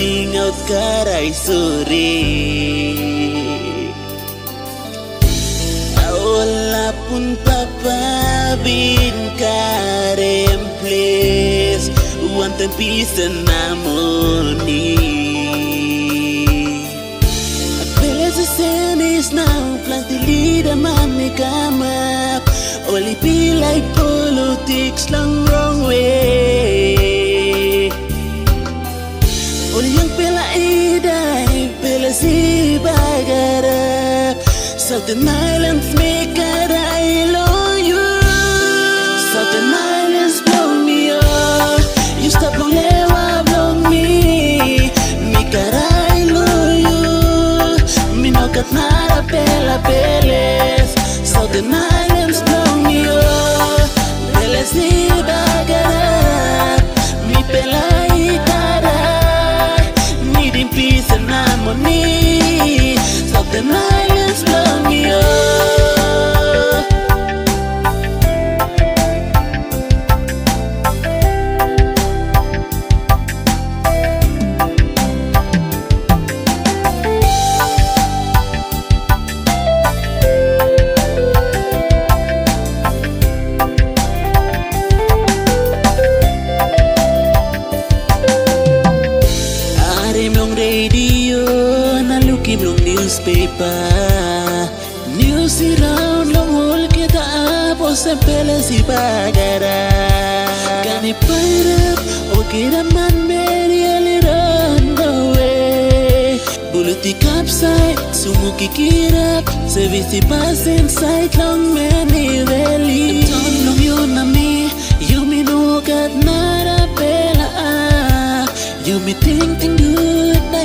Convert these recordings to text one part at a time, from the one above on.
singaw karay suri. Wala pun papabin karem place. Want and peace and harmony. The sun is now plus the leader man may come up. Only be like politics long wrong way. Only young pela idai pela si bagarap. Southern Islands make a dialogue you. Southern Islands blow me up. You stop long lewa blow me. Make a kat nara pela peles. Southern Islands blow me up. Peles di bagarap. Mi pela ikaray. Needing peace and harmony. Southern Islands blow me up. Radio, nalukim long newspaper. News around long hol kita apos sa pela si bagara. Kani pairap o kiraman media liran gawe. Buluti kapsay, sumuki kirap. Service pasin side long many valley. Ton long yun nami, yuminukat nara pela ah. Yumi ting good.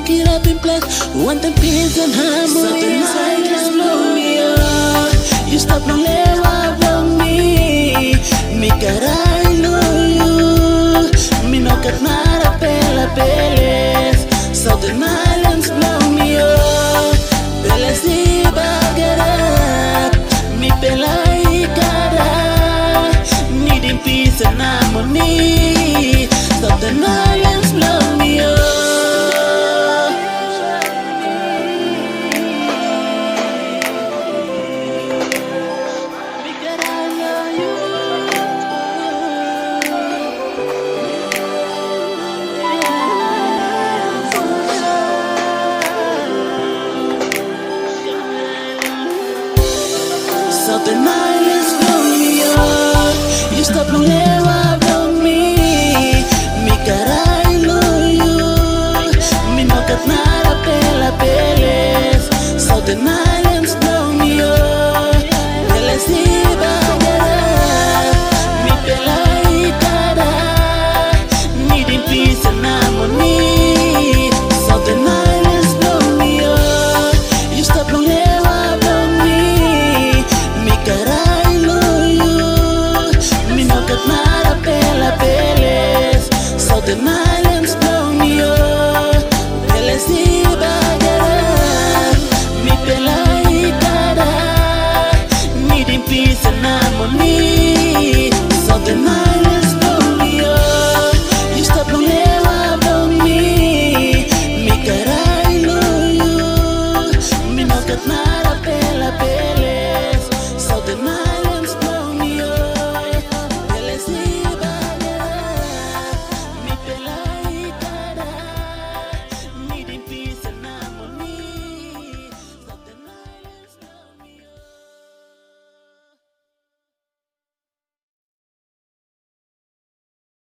Kirap in plus, want and peace and harmony. Southern Islands blow me up. You stop long lewa blow me. Mi karay loyo. Mi no kat nara pela peles. Southern Islands blow me up. Peles di bagarap. Mi pela ikaray. Needing peace and harmony. Southern Islands blow me up. Southern Islands blow me up. You stop long lewa blow me. Mi karay loyo. Mi no kat nara pela peles. Southern Islands blow me up. Peles di bagarap. Mi pela ikaray. Needing peace and harmony. Southern Islands blow me up. You stop long lewa blow me. Karay loyo. Mi no kat nara pela peles. Southern Islands blow me up. Peles di bagarap. Mi pela ikaray. Needing peace and harmony. Southern Islands blow me up. You stop long lewa blow me. Mi karay loyo. Mi no kat nara pela peles.